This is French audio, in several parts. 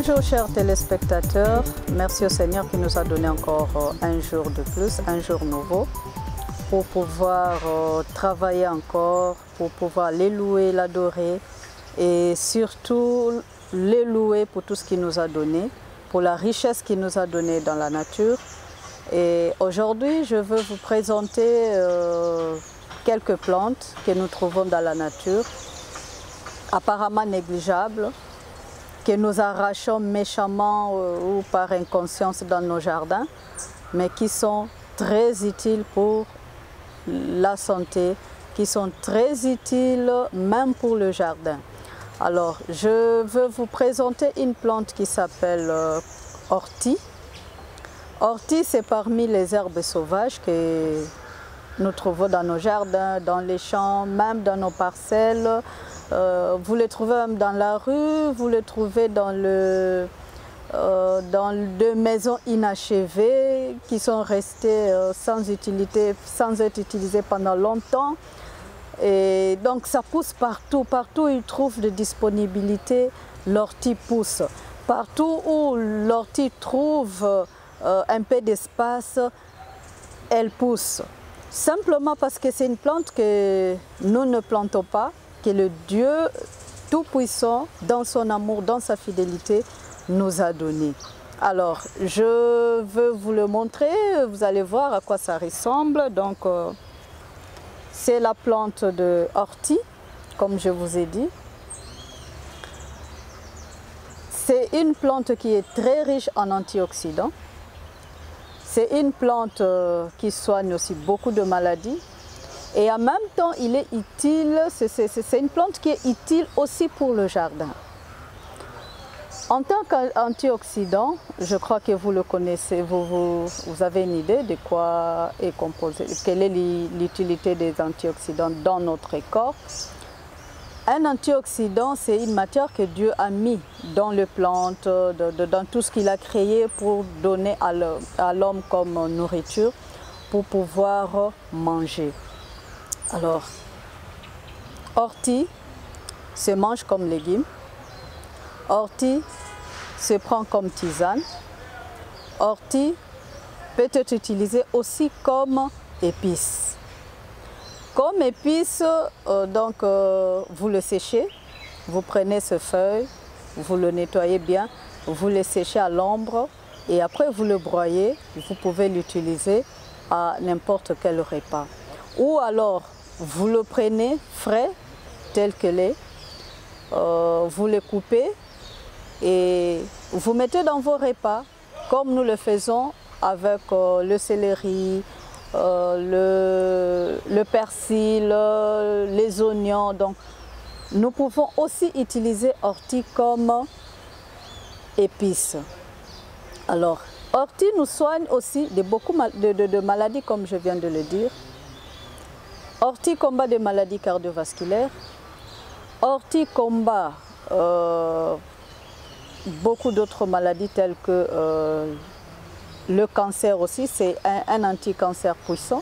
Bonjour chers téléspectateurs, merci au Seigneur qui nous a donné encore un jour de plus, un jour nouveau, pour pouvoir travailler encore, pour pouvoir les louer, l'adorer et surtout les louer pour tout ce qu'il nous a donné, pour la richesse qu'il nous a donnée dans la nature. Et aujourd'hui, je veux vous présenter quelques plantes que nous trouvons dans la nature, apparemment négligeables, que nous arrachons méchamment ou par inconscience dans nos jardins, mais qui sont très utiles pour la santé, qui sont très utiles même pour le jardin. Alors, je veux vous présenter une plante qui s'appelle ortie. Ortie, c'est parmi les herbes sauvages que nous trouvons dans nos jardins, dans les champs, même dans nos parcelles. Vous les trouvez même dans la rue, vous les trouvez dans des maisons inachevées qui sont restées sans utilité, sans être utilisées pendant longtemps. Et donc ça pousse partout, partout où il trouve de disponibilité, l'ortie pousse. Partout où l'ortie trouve un peu d'espace, elle pousse. Simplement parce que c'est une plante que nous ne plantons pas, que le Dieu Tout-Puissant, dans son amour, dans sa fidélité, nous a donné. Alors, je veux vous le montrer, vous allez voir à quoi ça ressemble. Donc, c'est la plante de ortie, comme je vous ai dit. C'est une plante qui est très riche en antioxydants. C'est une plante qui soigne aussi beaucoup de maladies. Et en même temps, il est utile, c'est une plante qui est utile aussi pour le jardin. En tant qu'antioxydant, je crois que vous le connaissez, vous avez une idée de quoi est composé, quelle est l'utilité des antioxydants dans notre corps. Un antioxydant, c'est une matière que Dieu a mis dans les plantes, dans tout ce qu'il a créé pour donner à l'homme comme nourriture, pour pouvoir manger. Alors, ortie se mange comme légume, ortie se prend comme tisane, ortie peut être utilisée aussi comme épice. Comme épice, vous le séchez, vous prenez ce feuille, vous le nettoyez bien, vous le séchez à l'ombre et après vous le broyez, vous pouvez l'utiliser à n'importe quel repas. Ou alors, vous le prenez frais, tel qu'il est, vous le coupez et vous mettez dans vos repas, comme nous le faisons avec le céleri, le persil, les oignons. Donc, nous pouvons aussi utiliser ortie comme épice. Alors, ortie nous soigne aussi de beaucoup de maladies, comme je viens de le dire. Ortie combat des maladies cardiovasculaires. Ortie combat beaucoup d'autres maladies telles que le cancer aussi. C'est un anti-cancer puissant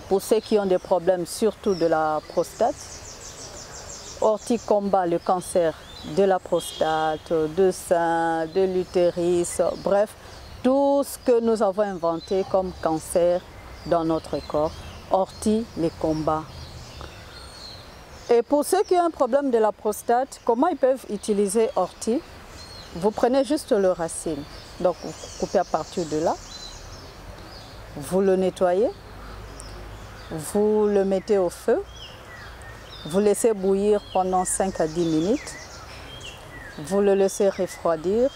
pour ceux qui ont des problèmes surtout de la prostate. Ortie combat le cancer de la prostate, de sein, de l'utérus, bref, tout ce que nous avons inventé comme cancer dans notre corps. Ortie les combat. Et pour ceux qui ont un problème de la prostate, comment ils peuvent utiliser ortie? Vous prenez juste le racine, donc vous coupez à partir de là, vous le nettoyez, vous le mettez au feu, vous laissez bouillir pendant 5 à 10 minutes, vous le laissez refroidir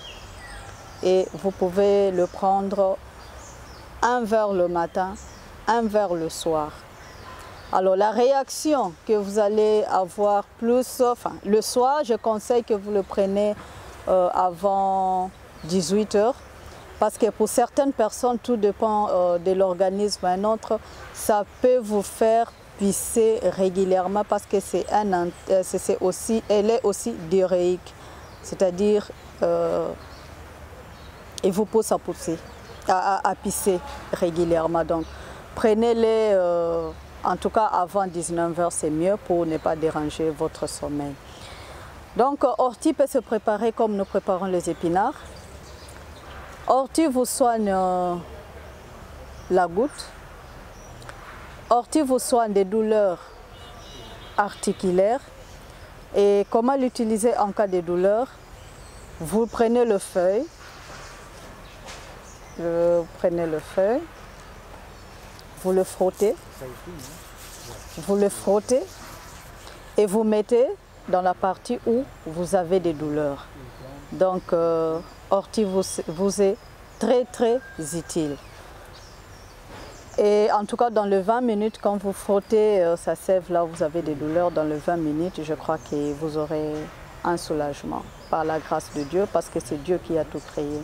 et vous pouvez le prendre un verre le matin, un verre le soir. Alors la réaction que vous allez avoir le soir, je conseille que vous le preniez avant 18 h parce que pour certaines personnes, tout dépend de l'organisme. Un autre, ça peut vous faire pisser régulièrement parce que elle est aussi diuréique, c'est-à-dire il vous pousse à pousser, à pisser régulièrement. Donc prenez-les en tout cas avant 19 h, c'est mieux pour ne pas déranger votre sommeil. Donc, ortie peut se préparer comme nous préparons les épinards. Ortie vous soigne la goutte. Ortie vous soigne des douleurs articulaires. Et comment l'utiliser en cas de douleur? Vous prenez le feuille. Vous prenez le feuille. Vous le frottez. Vous le frottez et vous mettez dans la partie où vous avez des douleurs. Donc, ortie vous est très très utile. Et en tout cas, dans les 20 minutes, quand vous frottez sa sève là où vous avez des douleurs, dans les 20 minutes, je crois que vous aurez un soulagement par la grâce de Dieu, parce que c'est Dieu qui a tout créé.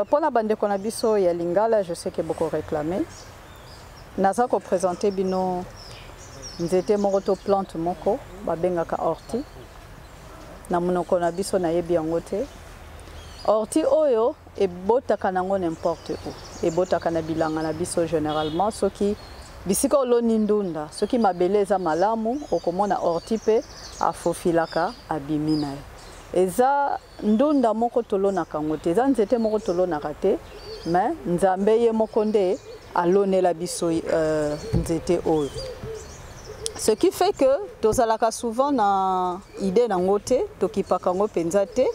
Pour la bande de Konabiso et Lingala, je sais que beaucoup réclamé. Naza ko présenter bino nzete moko plante moko babengaka ortie. Na monoko na biso na yebi yango te. Ortie oyo ebotaka nango n'importe où. Ebotaka na bilanga na biso généralement soki bisika oloni ndunda, soki mabele eza malamu okomona ortie pe afofilaka abimina. Eza ndunda moko tolonaka ngo te, eza nzete moko tolonaka te, mais nzambe ye moko nde alonela biso nzete oyo. Ce qui fait que tozalaka souvent na idée nango te, tokipaka ngo penza te,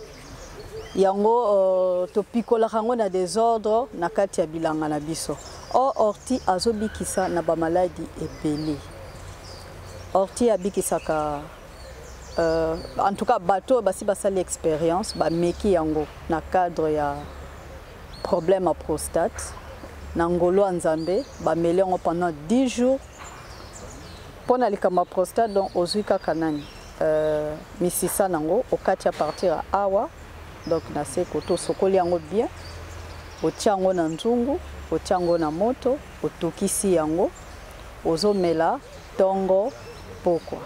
yango topikolaka ngo na désordre na kati ya bilanga na biso. Or ortie azobikisa na ba maladie ebele. Ortie abikisaka en tout cas bateau basi basali expérience ba meki yango na cadre ya problème à prostate na ngolo nzambe ba meli yango pendant 10 jours pona likama prostate. Donc ozuika kanani misisa nango okati à partir à awa, donc na se koto sokoli yango bien, otia yango na nzungu, otia yango na moto, otokisi yango, ozomela tongo pokwa.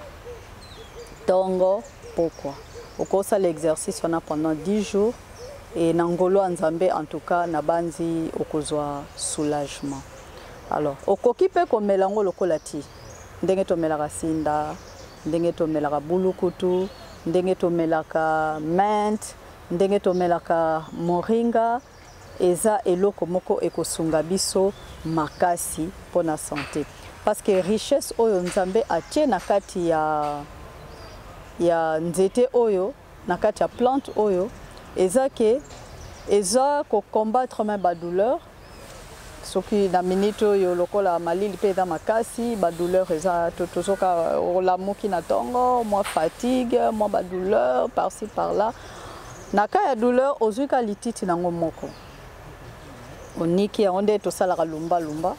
Tongo pokwa. Okosa l'exercice pendant 10 jours et nangolo nzambe en tout cas na banzi okozwa soulagement. Alors, okoki pe komela ngo lokola ti. Ndenge to melaka sinda, ndenge to melaka bulukutu, ndenge to melaka mint, ndenge to melaka moringa, eza eloko moko ekosunga biso makasi pona santé. Parce que richesse oyo nzambe atie na kati ya nzete oyo, na kati ya plante oyo, eza ko combattre même ba douleur. Soki na minute oyo lokola malili pe eza makasi, ba douleur eza tozoka olamuki na tongo, moi fatigue, moi ba douleur par-ci par-là. Na ka ya douleur ozuka lititi nango moko. Oniki yango nde tosalaka lumba lumba.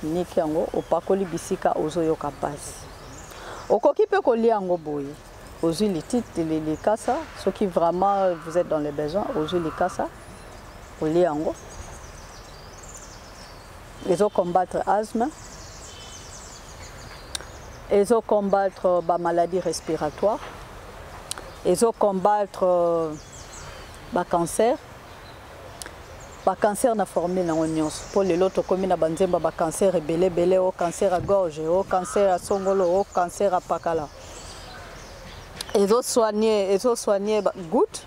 Niki yango opakoli bisika ozoyoka pasi. Okoki pe kolia yango boye. Ozui lititi les kasa, ceux qui vraiment vous êtes dans les besoins, ozui les kasa, olia yango. Ils ont combattre asthme, ils ont combattre la maladie respiratoire, ils ont combattre le cancer. Le cancer na formule en oignon. Pour les autres communes à Banzemba, le cancer est belé, au cancer à gorge, au cancer à songolo, au cancer à pakala. Ils ont soigné goutte,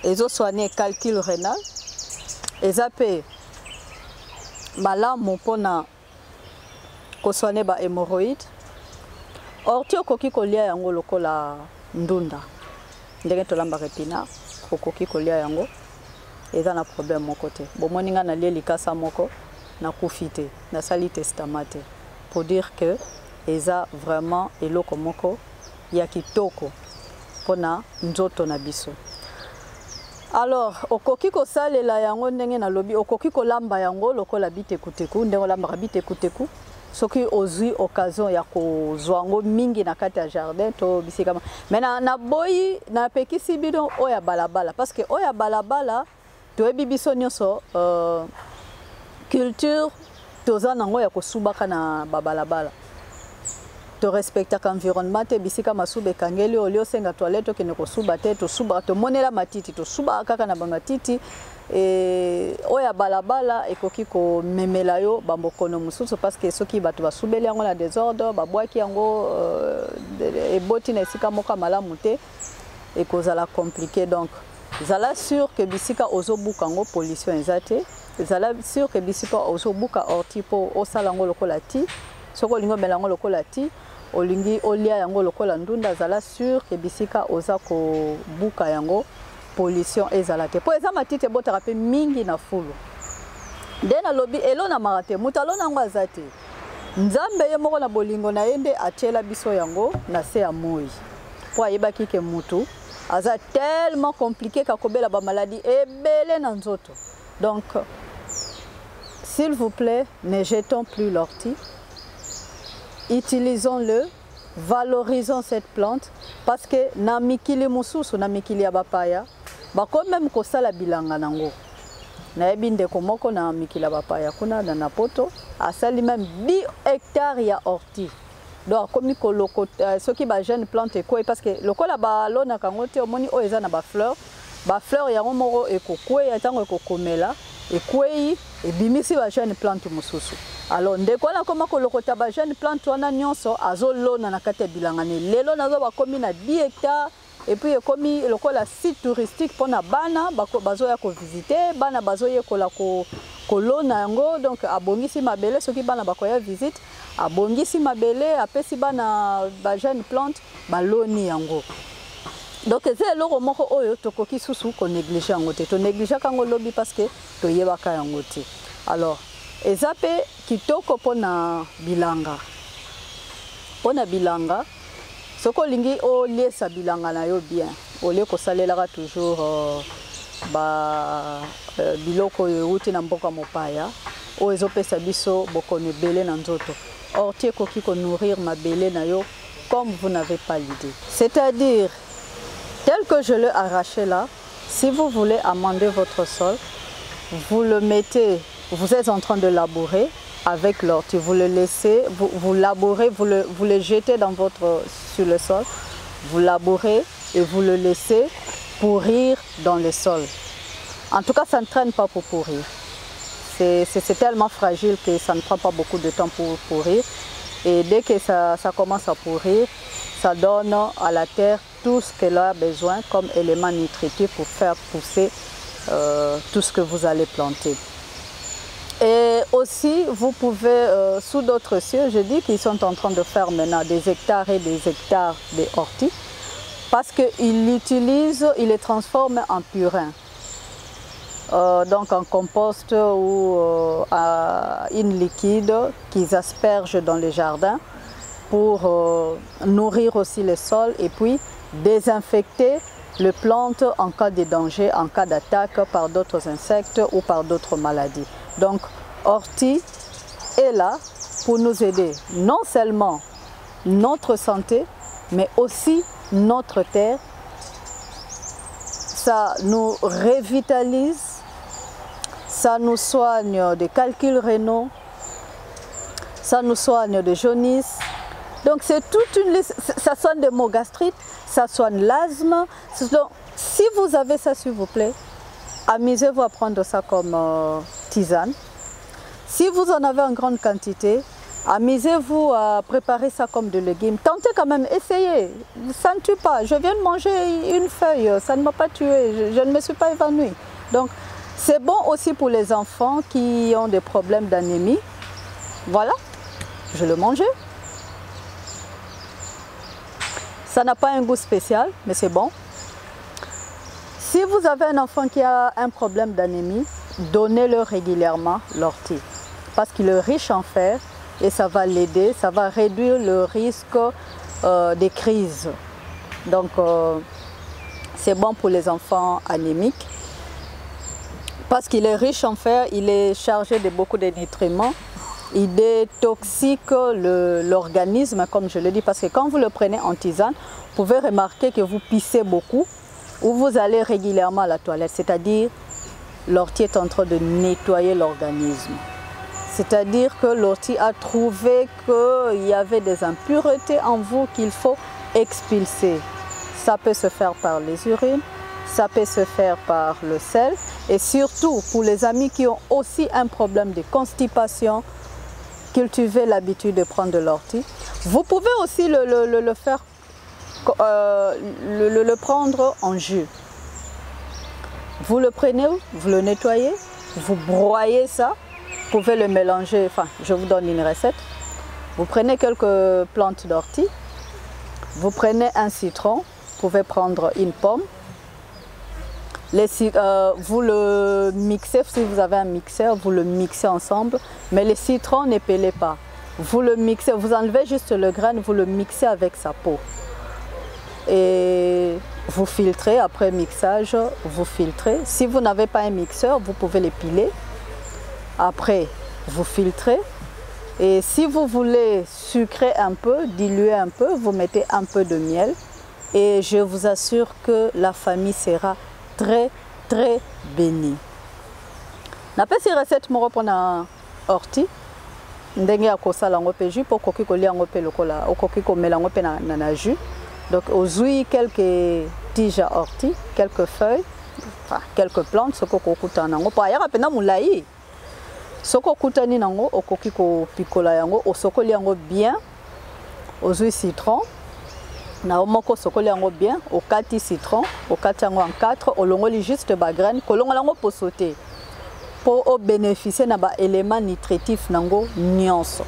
ils ont soigné calcul rénal, ils ont fait malamu pona ko soigner ba hémorroïdes. Ortie okoki kolia yango lokola ndunda. Ndenge tolamba épinard, okoki kolia yango. Eza na problème moko te. Bomoni nga na lie likasa moko na kufite, na sali testamate. Pour dire que eza vraiment eloko moko ya kitoko pona nzoto na biso. Alors, okoki ko salela yango ndenge na lobi, okoki ko lamba yango lokola bitekuteku, ndenge lamba bitekuteku. Soki ozui occasion ya ko zwango mingi na kati ya jardin to bisika. Mais na boyi na pekisi bino oya balabala parce que oya balabala to bibiso nyonso culture toza nango ya ko subaka na babalabala. To respecta l'environnement te bisika masuba kangeli olio senga toilette ke ne ko suba te to suba to monela matiti to suba kaka na ba matiti et oya balabala ekoki ko memela yo bambokono mususu parce que soki bato basubeli yango na désordre babwaki yango eboti na esika moko malamu te ekozala compliqué. Donc zala sûr que bisika ozobuka yango pollution eza te, zala sûr que bisika ozobuka orti po osala yango lokola ti soko olingi omela yango lokola ti olingi olia yango lokola ndunda, zala sûr que bisika oza kobuka yango pollution ezala te po eza matite botaka pe mingi na fulu nde na lobi elo na marate mutu alona yango aza te, nzambe ye moko na bolingo na ye nde atiela biso yango na se ya moi po ayebaki ke mutu aza tellement compliqué kakobela ba maladie ebele na nzoto. Donc s'il vous plaît, ne jetons plus l'ortie, utilisons-le, valorisons cette plante parce que na mikili mususu na mikili ya bapaya bako même kosala bilanga nango na yebi ndeko moko na mikili ya bapaya kuna na poto asali même 10 hectares ya ortie. Donc comme koloko ceux qui ba jeune plante quoi parce que lokola ba lona kango te omoni o eza na ba fleur ya moko ekokwe ya tango ekokomela ekwei ebimisi ba jeune plante mususu. Alors ndeko na koma kolokota ba jeune plante wana nyonso azolona na kati ya bilanga ne lelo nazo bakomi na 10 hectares et puis ekomi lokola site touristique pona bana bazoya ko visiter bana bazoye kola kolona yango. Donc abongisi mabele soki bana bakoya visite abongisi mabele apesi bana ba jeune plante baloni yango. Donc c'est eloko moko oyo tokoki susu ko négliger yango te, to négliger kango lobi parce que to yebaka yango te. Alors ezape kitoko pona bilanga, pona bilanga soko lingi o liesa bilanga na yo bien ole ko salelaka toujours biloko euti na mboka mopaya o ezopesa biso bokono ebele na nzoto. Ortie koki ko nourrir mabele na yo comme vous n'avez pas l'idée. C'est-à-dire tel que je l'ai arraché là, si vous voulez amender votre sol, vous le mettez, vous êtes en train de labourer avec l'ortie, vous le laissez, vous labourez, vous le jetez sur le sol, vous labourez et vous le laissez pourrir dans le sol. En tout cas, ça ne traîne pas pour pourrir. C'est tellement fragile que ça ne prend pas beaucoup de temps pour pourrir. Et dès que ça commence à pourrir, ça donne à la terre tout ce qu'elle a besoin comme élément nutritif pour faire pousser tout ce que vous allez planter. Et aussi, vous pouvez, sous d'autres cieux, je dis qu'ils sont en train de faire maintenant des hectares et des hectares d'orties parce qu'ils l'utilisent, ils les transforment en purin. Donc en compost ou en liquide qu'ils aspergent dans les jardins pour nourrir aussi le sol et puis désinfecter les plantes en cas de danger, en cas d'attaque par d'autres insectes ou par d'autres maladies. Donc ortie est là pour nous aider non seulement notre santé mais aussi notre terre. Ça nous revitalise, ça nous soigne des calculs rénaux, ça nous soigne de jaunisse. Donc c'est toute une liste, ça soigne des maux gastriques, ça soigne l'asthme. Donc si vous avez ça s'il vous plaît, amusez-vous à prendre ça comme tisane. Si vous en avez en grande quantité, amusez-vous à préparer ça comme de légumes. Tentez quand même, essayez. Ça ne tue pas. Je viens de manger une feuille, ça ne m'a pas tué. Je ne me suis pas évanouie. Donc, c'est bon aussi pour les enfants qui ont des problèmes d'anémie. Voilà, je le mangeais. Ça n'a pas un goût spécial, mais c'est bon. Si vous avez un enfant qui a un problème d'anémie, donnez-le régulièrement l'ortie. Parce qu'il est riche en fer et ça va l'aider, ça va réduire le risque des crises. Donc, c'est bon pour les enfants anémiques. Parce qu'il est riche en fer, il est chargé de beaucoup de nutriments. Il détoxique l'organisme, comme je le dis, parce que quand vous le prenez en tisane, vous pouvez remarquer que vous pissez beaucoup ou vous allez régulièrement à la toilette. C'est-à-dire, l'ortie est en train de nettoyer l'organisme. C'est-à-dire que l'ortie a trouvé qu'il y avait des impuretés en vous qu'il faut expulser. Ça peut se faire par les urines, ça peut se faire par le sel. Et surtout, pour les amis qui ont aussi un problème de constipation, cultivez l'habitude de prendre de l'ortie. Vous pouvez aussi le prendre en jus. Vous le prenez, vous le nettoyez, vous broyez ça, vous pouvez le mélanger, enfin je vous donne une recette. Vous prenez quelques plantes d'ortie, vous prenez un citron, vous pouvez prendre une pomme, vous le mixez, si vous avez un mixeur, vous le mixez ensemble, mais le citron ne pelez pas. Vous le mixez, vous enlevez juste le grain, vous le mixez avec sa peau. Et vous filtrez, après mixage, vous filtrez. Si vous n'avez pas un mixeur, vous pouvez les piler. Après, vous filtrez. Et si vous voulez sucrer un peu, diluer un peu, vous mettez un peu de miel. Et je vous assure que la famille sera très, très bénie. Napesi cette recette moko pona ortie. Ndenge ya kosala ngo pe jus po koki kolia ngo pe lokola, okoki komela ngo pe na jus. Donc, aujourd'hui, quelques tiges à ortie, quelques feuilles, enfin, quelques plantes, ce qu'on a nango. Par ailleurs, apena moulaï. Ce qu'on a nango, au koki ko picola yango, au sokoli yango bien, aujourd'hui citron. Na omoko sokoli yango bien, au kati citron, au kati yango en 4, au longoli juste bagraine, kolongo yango pour sauter. Pour bénéficier na ba éléments nutritifs nango nyonso.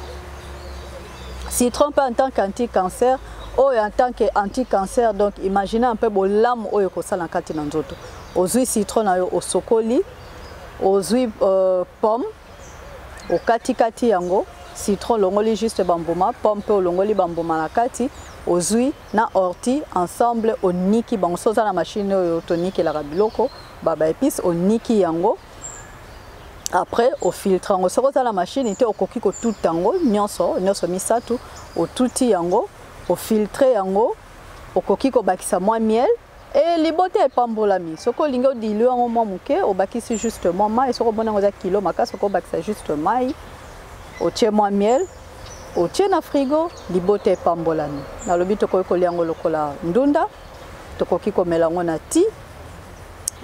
Citron pas en tant qu'anti-cancer. En tant qu'anti-cancer, donc imaginez un peu le lame au yokosala kati na nzoto. Ozui citron na yo osokoli, ozui pomme, au kati yango, citron longoli juste bamboma, pomme pe longoli bamboma na kati, ozui na ortie ensemble au niki bango soza na machine yo toniki la biloko, baba épice au niki yango. Après au filtre yango soza la machine ite okoki ko tout tango nyonso misatu au tuti yango. Au filtrer yango, au koki ko bakisa moins miel et libote e pambolami. Soko lingo dilu yango mo muke, au bakisi justement mai, soko bona ngoza kilo maka soko bakisa juste mai. Au tie moins miel, au tie na frigo, libote e pambolami. Na lobi to ko yango lokola ndunda, to koki ko melango na ti.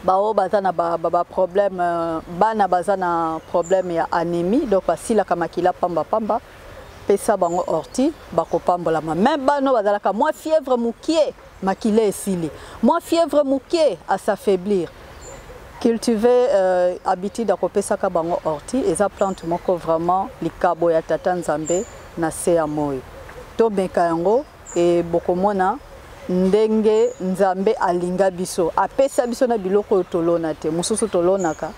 Bao bazana ba problème bana bazana problème ya anémie, donc basila kamakila pamba. Pesa bango ortie bako pambola même bano bazalaka moi fièvre mukie makile esili moi fièvre mukie à s'affaiblir cultiver habitude à kopesa ka bango ortie eza plante moko vraiment likabo ya tata nzambe na se ya moyo to beka yango e bokomona ndenge nzambe alinga biso apesa biso na biloko tolona te mususu tolonaka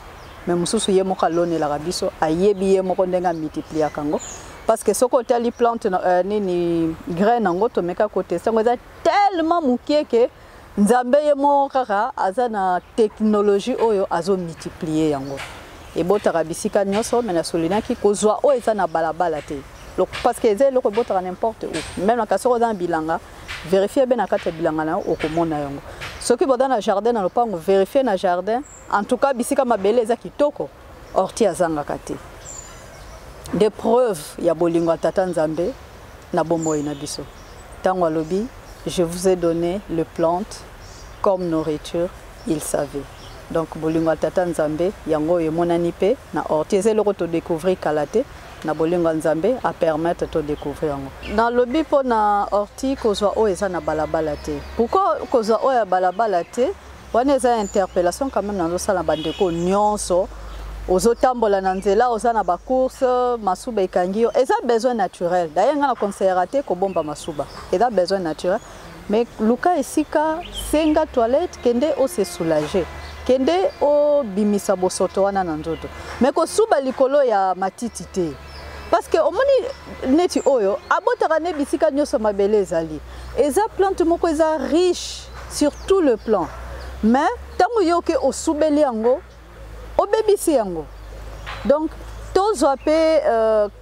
mais mususu ye moko alonelaka biso ayebi ye moko ndenga multiplier kango. Parce que ce côté les plantes ni graines en to meka côté ça tellement mouké que nzambe yemo kaka azana technologie oyo azo multiplier yango et botara bisika nyoso mais na solina ki kozwa o eza na balabala te parce que ezelo ko botara n'importe où même na kasoro dans bilanga vérifier bien na kata bilanga na okomona yango ce qui boda na jardin na lopango vérifier na jardin en tout cas bisika mabele eza kitoko ortie azanga kate. Des preuves ya bolingo tata nzambe na bomoi na biso. Tango lobi, je vous ai donné les plantes comme nourriture, il savait. Donc bolingo tata nzambe yango ye monani pe na ortie zelo to découvrir kalate na bolingo nzambe a permettre de découvrir yango. Na lobi po na ortie kozwa o eza na balabala te. Pourquoi kozwa o ya balabala te? Wana eza interpellation quand même na sala bandeko nyonso. Aux otambola na nzela osana ba course masuba ikangio eza besoin naturel d'ailleurs ngana conseilleraté ko bomba masuba eza besoin naturel mais luka esika senga toilette kende o se soulager kende o bimisa bosoto wana na nzoto mais ko suba likolo ya matiti te parce que omoni neti oyo abotaka ne bisika nyoso mabele ezali eza plante moko eza riche sur tout le plan mais tango yoke o subeli yango obébisi yango. Donc tozwa pe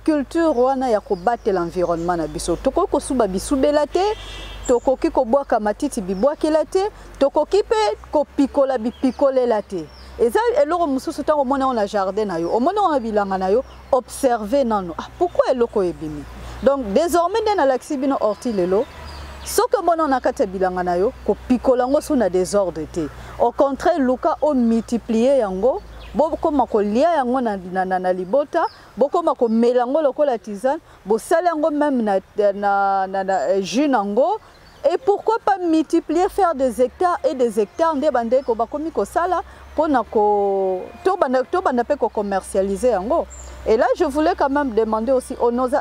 culture wana ya kobattre l'environnement na biso toko ko suba bisubela te tokoki ko bwaka matiti bibwakela te tokoki pe ko pikola bipikolela te eza eloko mususu tango mona na jardin na yo omona na bilanga na yo observer nano pourquoi eloko ebimi donc désormais na laxi bino ortie lelo Ce que mon akate bilanga na yo, ko pikolango sous na désordre te. Au contraire, Luka o multiplié yango, boko mako lia yango na libota, boko mako melango lokola tisane, bo salango même na jus nango. Et pourquoi pas multiplier, faire des hectares et des hectares de bande ko bakomi ko sala pour nako to banda pe ko commercialiser yango. Et là, je voulais quand même demander aussi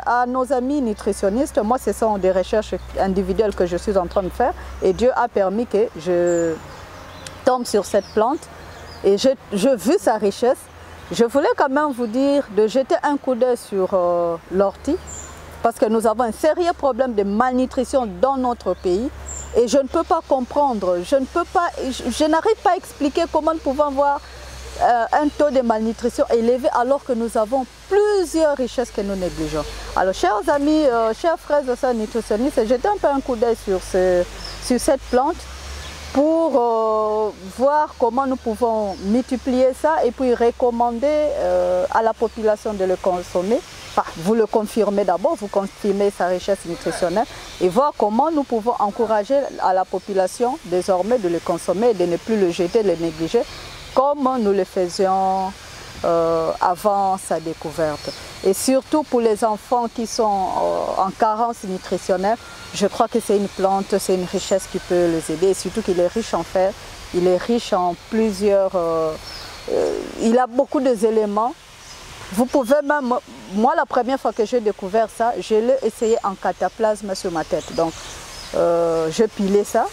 à nos amis nutritionnistes, moi ce sont des recherches individuelles que je suis en train de faire et Dieu a permis que je tombe sur cette plante et je vis sa richesse. Je voulais quand même vous dire de jeter un coup d'œil sur l'ortie parce que nous avons un sérieux problème de malnutrition dans notre pays et je ne peux pas comprendre, je n'arrive pas à expliquer comment nous pouvons avoir un taux de malnutrition élevé alors que nous avons plusieurs richesses que nous négligeons. Alors chers amis, chers frères et sœurs nutritionnistes, jetez un peu un coup d'œil sur cette plante pour voir comment nous pouvons multiplier ça et puis recommander à la population de le consommer. Enfin, vous le confirmez d'abord, vous confirmez sa richesse nutritionnelle et voir comment nous pouvons encourager à la population désormais de le consommer et de ne plus le jeter, le négliger comme nous le faisions avant sa découverte. Et surtout pour les enfants qui sont en carence nutritionnelle, je crois que c'est une plante, c'est une richesse qui peut les aider. Et surtout qu'il est riche en fer, il est riche en plusieurs... il a beaucoup d'éléments. Vous pouvez même... Moi, la première fois que j'ai découvert ça, je l'ai essayé en cataplasme sur ma tête. Donc, je pilais ça.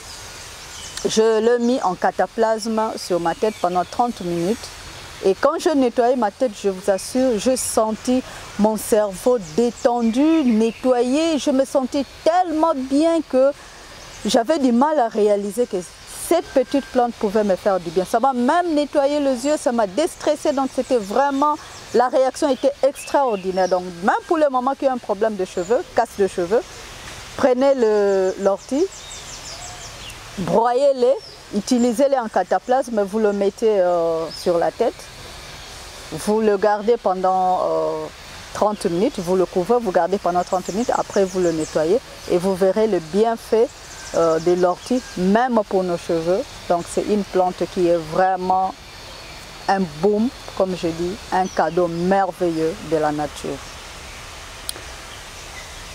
Je l'ai mis en cataplasme sur ma tête pendant 30 minutes. Et quand je nettoyais ma tête, je vous assure, je sentis mon cerveau détendu, nettoyé. Je me sentais tellement bien que j'avais du mal à réaliser que cette petite plante pouvait me faire du bien. Ça m'a même nettoyé les yeux, ça m'a déstressé. Donc c'était vraiment, la réaction était extraordinaire. Donc même pour les mamans qui ont un problème de cheveux, casse de cheveux, prenez l'ortie, broyez-les, utilisez-les en cataplasme, vous le mettez sur la tête, vous le gardez pendant 30 minutes, vous le couvrez, vous gardez pendant 30 minutes, après vous le nettoyez et vous verrez le bienfait de l'ortie, même pour nos cheveux. Donc c'est une plante qui est vraiment un boom, comme je dis, un cadeau merveilleux de la nature.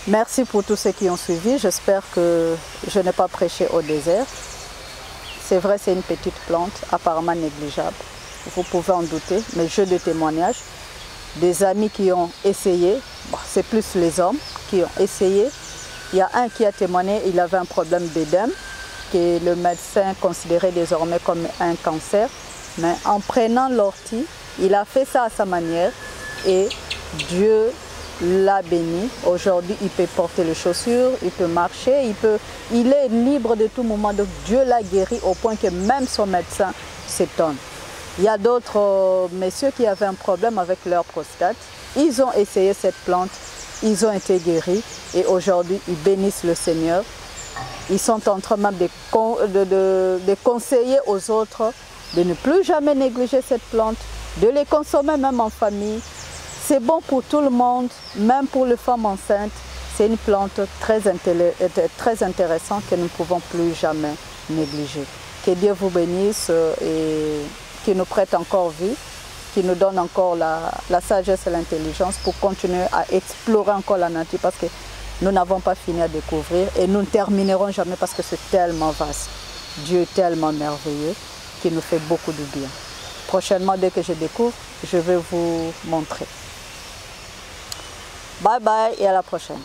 Merci pour tous ceux qui ont suivi. J'espère que je n'ai pas prêché au désert. C'est vrai, c'est une petite plante, apparemment négligeable. Vous pouvez en douter, mais j'ai des témoignages. Des amis qui ont essayé, bon, c'est plus les hommes qui ont essayé. Il y a un qui a témoigné, il avait un problème d'édème, que le médecin considérait désormais comme un cancer. Mais en prenant l'ortie, il a fait ça à sa manière et Dieu l'a béni. Aujourd'hui, il peut porter les chaussures, il peut marcher, il est libre de tout moment. Donc Dieu l'a guéri au point que même son médecin s'étonne. Il y a d'autres messieurs qui avaient un problème avec leur prostate. Ils ont essayé cette plante, ils ont été guéris et aujourd'hui, ils bénissent le Seigneur. Ils sont en train même de conseiller aux autres de ne plus jamais négliger cette plante, de les consommer même en famille. C'est bon pour tout le monde, même pour les femmes enceintes. C'est une plante très intéressante que nous ne pouvons plus jamais négliger. Que Dieu vous bénisse et qu'il nous prête encore vie, qu'il nous donne encore la sagesse et l'intelligence pour continuer à explorer encore la nature parce que nous n'avons pas fini à découvrir et nous ne terminerons jamais parce que c'est tellement vaste. Dieu est tellement merveilleux qui nous fait beaucoup de bien. Prochainement, dès que je découvre, je vais vous montrer. Bye bye et à la prochaine.